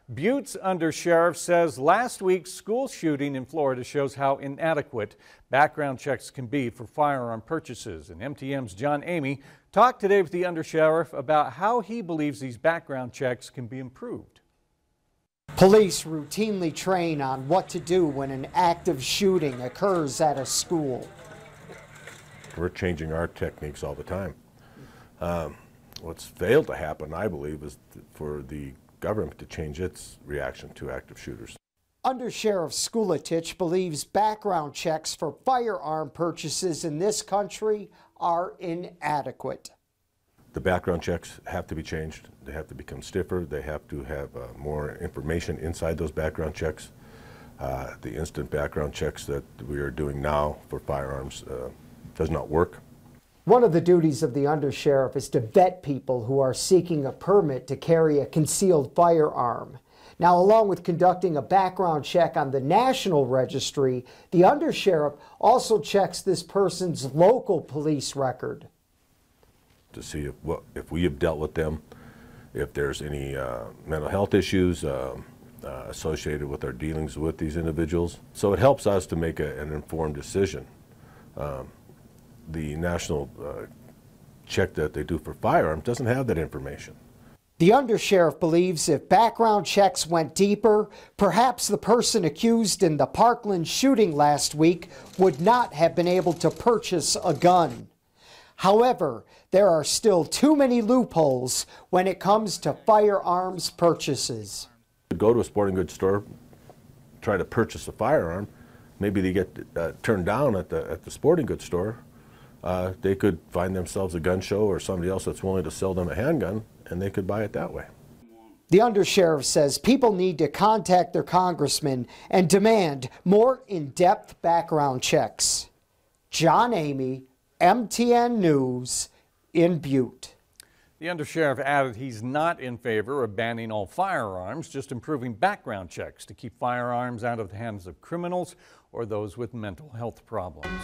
Butte's undersheriff says last week's school shooting in Florida shows how inadequate background checks can be for firearm purchases. And MTM's John Amy talked today with the undersheriff about how he believes these background checks can be improved. Police routinely train on what to do when an active shooting occurs at a school. We're changing our techniques all the time. What's failed to happen, I believe, is for the government to change its reaction to active shooters. Undersheriff Skuletich believes background checks for firearm purchases in this country are inadequate. The background checks have to be changed. They have to become stiffer. They have to have more information inside those background checks. The instant background checks that we are doing now for firearms does not work. One of the duties of the undersheriff is to vet people who are seeking a permit to carry a concealed firearm. Now, along with conducting a background check on the national registry, the undersheriff also checks this person's local police record to see if we have dealt with them, if there's any mental health issues associated with our dealings with these individuals. So it helps us to make an informed decision. The national check that they do for firearms doesn't have that information. The undersheriff believes if background checks went deeper, perhaps the person accused in the Parkland shooting last week would not have been able to purchase a gun. However, there are still too many loopholes when it comes to firearms purchases. Go to a sporting goods store, try to purchase a firearm, maybe they get turned down at the sporting goods store. They could find themselves a gun show or somebody else that's willing to sell them a handgun, and they could buy it that way. The undersheriff says people need to contact their congressman and demand more in-depth background checks. John Amy, MTN News in Butte. The undersheriff added he's not in favor of banning all firearms, just improving background checks to keep firearms out of the hands of criminals or those with mental health problems.